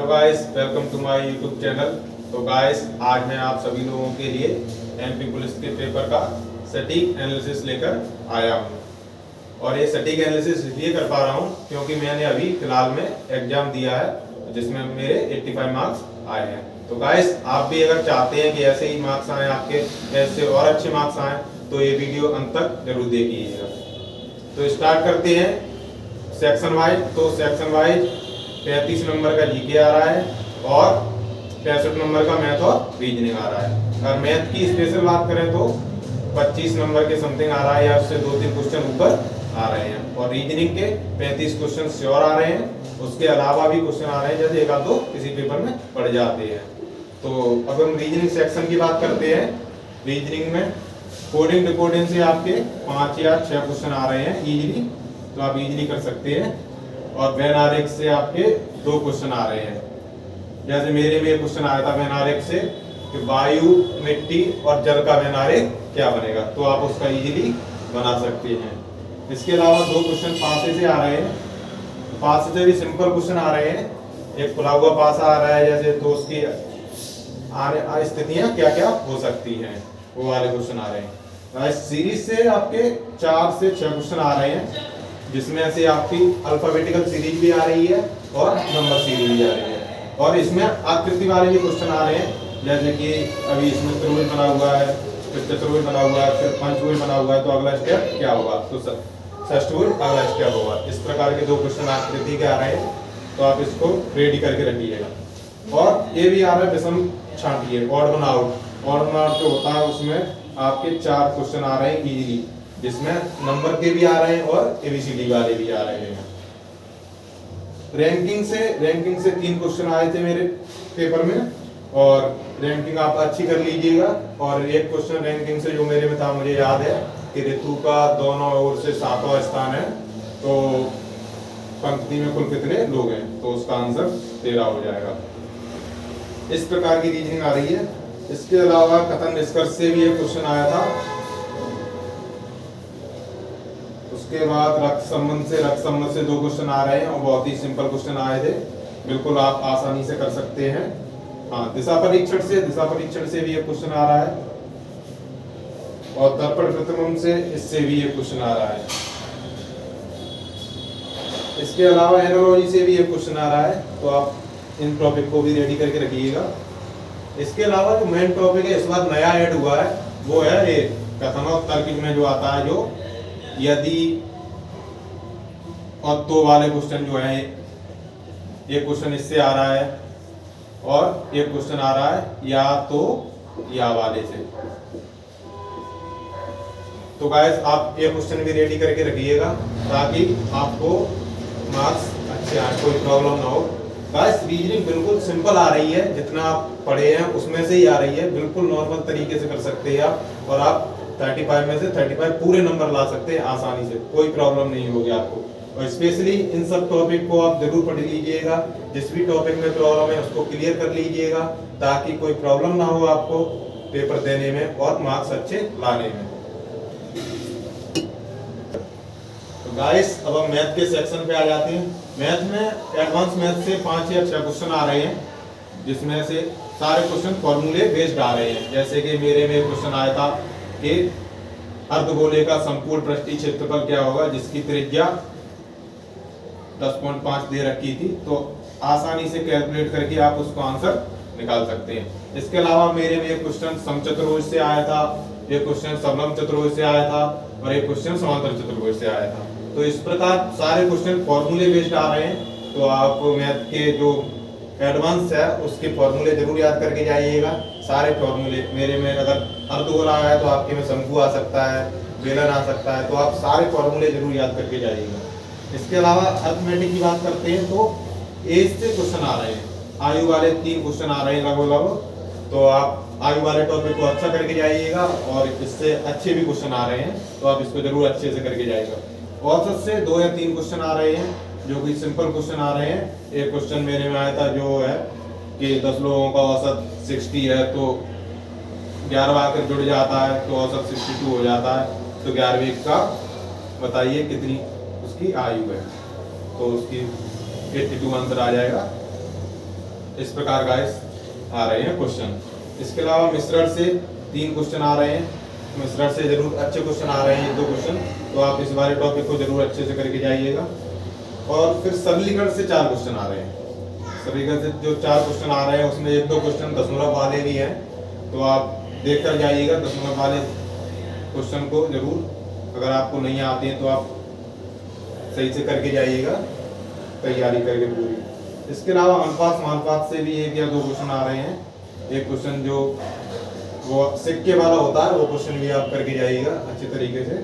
Hello guys, welcome to my YouTube channel. तो guys, आज मैं आप सभी लोगों के लिए एमपी पुलिस के पेपर का सटीक एनालिसिस लेकर आया हूँ। और ये सटीक एनालिसिस इसलिए कर पा रहा हूँ क्योंकि मैंने अभी फिलहाल में एग्जाम दिया है जिसमें मेरे 85 मार्क्स आए हैं। तो गाइस, आप भी अगर चाहते हैं कि ऐसे ही मार्क्स आए आपके, ऐसे और अच्छे मार्क्स आए, तो ये वीडियो अंत तक जरूर देखिएगा। तो स्टार्ट करते हैं सेक्शन वाइज। तो सेक्शन वाइज 35 नंबर का जीके आ रहा है और 65 नंबर का मैथ और रीजनिंग आ रहा है। अगर मैथ की स्पेशल बात करें तो 25 नंबर के समथिंग आ रहा है या उससे 2-3 क्वेश्चन ऊपर आ रहे हैं। और रीजनिंग के 35 क्वेश्चन श्योर आ रहे हैं। उसके अलावा भी क्वेश्चन आ रहे हैं, जैसे एक आध दो किसी पेपर में पड़ जाते हैं। तो अब हम रीजनिंग सेक्शन की बात करते हैं। रीजनिंग में कोडिंग डिकोडिंग से आपके 5 या 6 क्वेश्चन आ रहे हैं इजीली, तो आप इजीली कर सकते हैं। और वेन आरेख से आपके 2 क्वेश्चन आ रहे हैं। जैसे मेरे में क्वेश्चन आया था वेन आरेख से कि वायु, मिट्टी और जल का वेन आरेख क्या बनेगा, तो आप उसका इजीली बना सकते हैं। इसके अलावा 2 क्वेश्चन पासे से आ रहे हैं। पासे से भी सिंपल क्वेश्चन आ रहे हैं। एक खुला हुआ पासा आ रहा है जैसे, तो उसकी स्थितियां क्या क्या हो सकती हैं, वो वाले क्वेश्चन आ रहे हैं। सीरीज से आपके 4 से 6 क्वेश्चन आ रहे हैं, जिसमें से आपकी अल्फाबेटिकल सीरीज भी आ रही है और नंबर सीरीज भी आ रही है। और इसमें आकृति वाले भी क्वेश्चन आ रहे हैं, जैसे कि अभी इसमें त्रिभुज बना हुआ है, फिर चतुर्भुज बना हुआ है, फिर पंचभुज बना हुआ है, तो अगला स्टेप क्या होगा, तो षष्ठभुज अगला स्टेप होगा। इस प्रकार के 2 क्वेश्चन आकृति के आ रहे हैं, तो आप इसको रेडी करके रखिएगा। और ये भी आ रहा है विषम छांटिए, odd one out. Odd one out जो होता है उसमें आपके 4 क्वेश्चन आ रहे हैं इजीली, जिसमें नंबर के भी आ रहे हैं और एबीसीडी वाले भी आ रहे हैं। रैंकिंग से 3 क्वेश्चन आए थे मेरे पेपर में, और रैंकिंग आप अच्छी कर लीजिएगा। और एक क्वेश्चन रैंकिंग से जो मेरे में था, मुझे याद है कि ऋतु का दोनों ओर से 7वां स्थान है, तो पंक्ति में कुल कितने लोग हैं, तो उसका आंसर 13 हो जाएगा। इस प्रकार की रीजनिंग आ रही है। इसके अलावा कथन निष्कर्ष से भी एक क्वेश्चन आया था। उसके बाद रक्त संबंध से 2 क्वेश्चन आ रहे हैं और बहुत ही सिंपल क्वेश्चन आए थे, बिल्कुल आप आसानी से कर सकते हैं। हाँ, दिशा परीक्षण से भी एक क्वेश्चन आ रहा है, और दर्पण प्रतिबिंब से इससे भी एक क्वेश्चन आ रहा है। इसके अलावा एनालॉजी से भी एक क्वेश्चन आ रहा है, तो आप इन टॉपिक को भी रेडी करके रखिएगा। इसके अलावा जो मेन टॉपिक है इस बार नया ऐड हुआ है, वो है ये कथनोत्तर में जो आता है, जो यदि और तो वाले क्वेश्चन जो है, ये क्वेश्चन इससे आ रहा है, और एक क्वेश्चन आ रहा है या तो या वाले से। तो गाइस, आप ये क्वेश्चन भी रेडी करके रखिएगा ताकि आपको मार्क्स अच्छे आए, कोई प्रॉब्लम ना हो। गाइस, रीजनिंग बिल्कुल सिंपल आ रही है, जितना आप पढ़े हैं उसमें से ही आ रही है, बिल्कुल नॉर्मल तरीके से कर सकते हैं आप, और आप 35 में से 35 पूरे नंबर ला सकते हैं आसानी से, कोई प्रॉब्लम नहीं होगी आपको। और स्पेशली इन सब टॉपिक को आप जरूर पढ़ लीजिएगा। जिस भी टॉपिक में प्रॉब्लम है उसको क्लियर कर लीजिएगा, ताकि कोई प्रॉब्लम ना हो आपको पेपर देने में और मार्क्स अच्छे लाने में। तो गाइस, अब हम मैथ के सेक्शन पे आ जाते हैं। मैथ में एडवांस मैथ से 5 या 6 क्वेश्चन आ रहे हैं, जिसमें से सारे क्वेश्चन फॉर्मूले बेस्ड आ रहे हैं। जैसे कि मेरे में क्वेश्चन आया था कि अर्धगोले का संपूर्ण पृष्ठीय क्षेत्रफल क्या होगा, जिसकी त्रिज्या 10.5 दे रखी थी, तो आसानी से कैलकुलेट करके आप उसको आंसर निकाल सकते हैं। इसके अलावा मेरे में एक क्वेश्चन समचतुर्भुज से आया था, एक क्वेश्चन समलंब चतुर्भुज से आया था, और एक क्वेश्चन समांतर चतुर्भुज से आया था। तो इस प्रकार सारे क्वेश्चन फॉर्मूले बेस्ड आ रहे हैं, तो आप मैथ के जो एडवांस है उसके फॉर्मूले जरूर याद करके जाइएगा। सारे फॉर्मूले मेरे में, अगर अर्धगोला आया है तो आपके में शंकु आ सकता है, बेलन आ सकता है, तो आप सारे फॉर्मूले जरूर याद करके जाइएगा। इसके अलावा अर्थमेटिक की बात करते हैं, तो एज से क्वेश्चन आ रहे हैं, आयु वाले 3 क्वेश्चन आ रहे हैं लगभग, तो आप आयु वाले टॉपिक को अच्छा करके जाइएगा। और इससे अच्छे भी क्वेश्चन आ रहे हैं, तो आप इसको जरूर अच्छे से करके जाइएगा। औसत से 2 या 3 क्वेश्चन आ रहे हैं, जो कि सिंपल क्वेश्चन आ रहे हैं। एक क्वेश्चन मेरे में आया था जो है कि 10 लोगों का औसत 60 है, तो 11वां आकर जुड़ जाता है, तो औसत 62 हो जाता है, तो 11वीं का बताइए कितनी उसकी आयु है, तो उसकी 82 आंसर आ जाएगा। इस प्रकार गाइस आ रहे हैं क्वेश्चन। इसके अलावा मिश्रण से 3 क्वेश्चन आ रहे हैं। मिश्रण से जरूर अच्छे क्वेश्चन आ रहे हैं, ये 2 क्वेश्चन, तो आप इस वाले टॉपिक को जरूर अच्छे से करके जाइएगा। और फिर सरलीकरण से 4 क्वेश्चन आ रहे हैं। सरलीकरण से जो 4 क्वेश्चन आ रहे हैं उसमें 1-2 क्वेश्चन दशमलव वाले भी हैं, तो आप देख कर जाइएगा दशमलव वाले क्वेश्चन को जरूर। अगर आपको नहीं आते हैं तो आप सही से करके जाइएगा, तैयारी करके पूरी। इसके अलावा अनुपात समानुपात से भी 1 या 2 क्वेश्चन आ रहे हैं। एक क्वेश्चन जो वो सिक्के वाला होता है वो क्वेश्चन भी आप करके जाइएगा अच्छे तरीके से।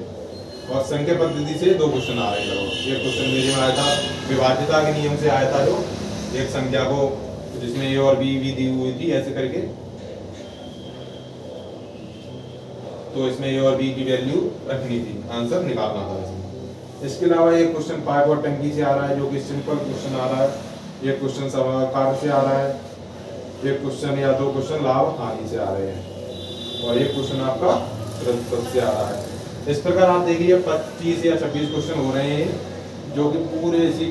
और संख्या पद्धति से 2 क्वेश्चन आ रहे हैं। एक क्वेश्चन मेरे में आया था विभाज्यता के नियम से आया था, जो एक संख्या को जिसमें ए और बी भी दी हुई थी ऐसे करके, तो इसमें ए और बी की वैल्यू रखनी थी, आंसर निकालना था इसमें। इसके अलावा एक क्वेश्चन पाइप और टंकी से आ रहा है जो कि सिंपल क्वेश्चन आ रहा है। एक क्वेश्चन समाकार से आ रहा है, एक क्वेश्चन या 2 क्वेश्चन लाभ हानि से आ रहे हैं, और एक क्वेश्चन आपका प्रतिशत से आ रहा है। इस प्रकार आप देखिए 25 या 26 क्वेश्चन हो रहे हैं जो कि पूरे इसी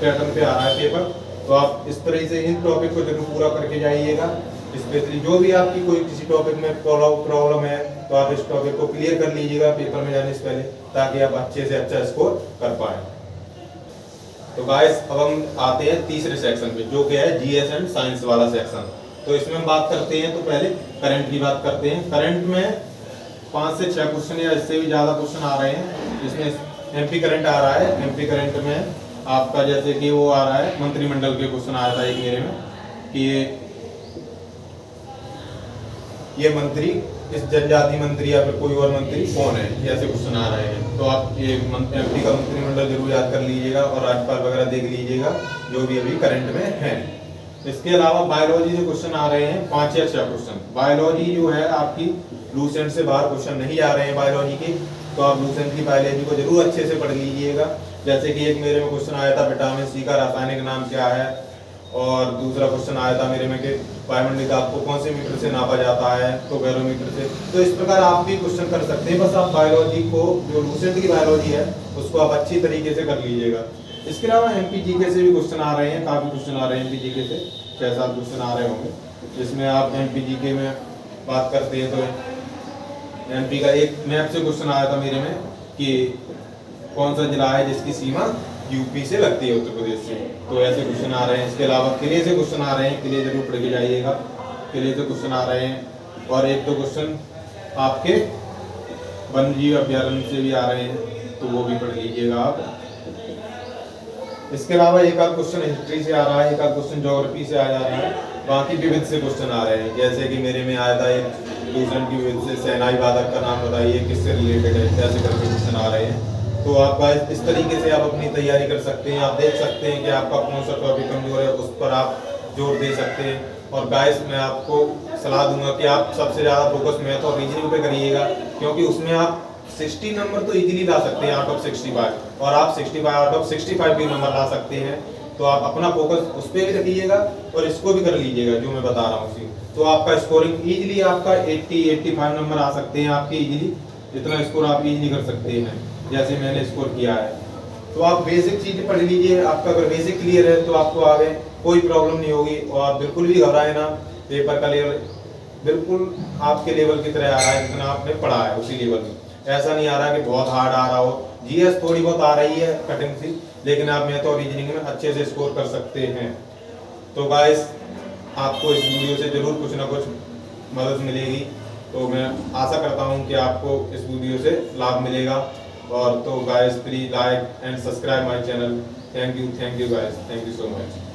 पैटर्न पे आ रहा है पेपर। तो आप इस तरह से इन टॉपिक को जरूर पूरा करके जाइएगा। स्पेशली जो भी आपकी कोई किसी टॉपिक में प्रॉब्लम है तो आप इस टॉपिक को क्लियर कर लीजिएगा पेपर में जाने से पहले, ताकि आप अच्छे से अच्छा स्कोर कर पाए। तो गाइस अब हम आते हैं तीसरे सेक्शन पे, जो कि है जीएस एंड साइंस वाला सेक्शन। तो इसमें हम बात करते हैं, तो पहले करंट की बात करते हैं। करंट में 5 से 6 क्वेश्चन या इससे भी ज़्यादा क्वेश्चन आ रहे हैं। इसमें एमपी करंट आ रहा है। एमपी करंट में आपका जैसे कि वो आ रहा है, मंत्रिमंडल के क्वेश्चन आया था एक मेरे में कि ये मंत्री, इस जनजाति मंत्री या फिर कोई और मंत्री कौन है, ऐसे क्वेश्चन आ रहे हैं। तो आप ये एमपी का मंत्रिमंडल जरूर याद कर लीजिएगा और राज्यपाल वगैरह देख लीजिएगा जो भी अभी करंट में है। इसके अलावा बायोलॉजी से क्वेश्चन आ रहे हैं 5 या 6 क्वेश्चन। बायोलॉजी जो है आपकी लूसेंट से बाहर क्वेश्चन नहीं आ रहे हैं बायोलॉजी के, तो आप लूसेंट की बायोलॉजी को जरूर अच्छे से पढ़ लीजिएगा। जैसे कि एक मेरे में क्वेश्चन आया था विटामिन सी का रासायनिक नाम क्या है, और दूसरा क्वेश्चन आया था मेरे में कि वायुमंडलीय दाब को कौन से मीटर से नापा जाता है, तो बैरोमीटर से। तो इस प्रकार आप भी क्वेश्चन कर सकते हैं। बस आप बायोलॉजी को, जो लूसेंट की बायोलॉजी है उसको आप अच्छी तरीके से कर लीजिएगा। इसके अलावा एमपीजीके से भी क्वेश्चन आ रहे हैं, काफी क्वेश्चन आ रहे हैं एमपीजीके से, 6-7 क्वेश्चन आ रहे होंगे। जिसमें आप एमपीजीके में बात करते हैं तो एमपी का एक मैप से क्वेश्चन आया था मेरे में कि कौन सा जिला है जिसकी सीमा यूपी से लगती है, उत्तर प्रदेश से, तो ऐसे क्वेश्चन आ रहे हैं। इसके अलावा किले से क्वेश्चन आ रहे हैं, किले जरूर पढ़ के जाइएगा, किले से क्वेश्चन आ रहे हैं। और 1-2 क्वेश्चन आपके वन्य जीव अभ्यारण्य से भी आ रहे हैं, तो वो भी पढ़ लीजिएगा आप। इसके अलावा एक आध क्वेश्चन हिस्ट्री से आ रहा है, एक आध क्वेश्चन ज्योग्राफी से आ जा रहा है, बाकी विविध से क्वेश्चन आ रहे हैं। जैसे कि मेरे में आया था एक लूसेंट की विविध से, शहनाई वादक का नाम बताइए किससे रिलेटेड है, ऐसे करके क्वेश्चन आ रहे हैं। तो आप इस तरीके से आप अपनी तैयारी कर सकते हैं। आप देख सकते हैं कि आपका कौन सा टॉपिक कमजोर है, उस पर आप जोर दे सकते हैं। और गाइस मैं आपको सलाह दूंगा कि आप सबसे ज़्यादा फोकस मैथ और रीजनिंग पे करिएगा, क्योंकि उसमें आप 60 नंबर तो इजीली ला सकते हैं आउट ऑफ 65, और आप 65 आउट ऑफ 65 भी नंबर ला सकते हैं। तो आप अपना फोकस उस पर भी रखिएगा और इसको भी कर लीजिएगा जो मैं बता रहा हूँ उसी। तो आपका स्कोरिंग इजीली आपका 80-85 नंबर आ सकते हैं आपके इजीली। इतना स्कोर आप इजीली कर सकते हैं जैसे मैंने स्कोर किया है। तो आप बेसिक चीजें पढ़ लीजिए। आपका अगर बेसिक क्लियर है तो आपको आगे कोई प्रॉब्लम नहीं होगी। और आप बिल्कुल भी घबराए ना, पेपर का लेवल बिल्कुल आपके लेवल की तरह आ रहा है जितना आपने पढ़ा है उसी लेवल में। ऐसा नहीं आ रहा कि बहुत हार्ड आ रहा हो। जीएस थोड़ी बहुत आ रही है कठिन सी, लेकिन आप मैथ और रीजनिंग में अच्छे से स्कोर कर सकते हैं। तो गाइस आपको इस वीडियो से जरूर कुछ ना कुछ मदद मिलेगी। तो मैं आशा करता हूं कि आपको इस वीडियो से लाभ मिलेगा। और तो guys please like and subscribe my channel. Thank you guys, thank you so much.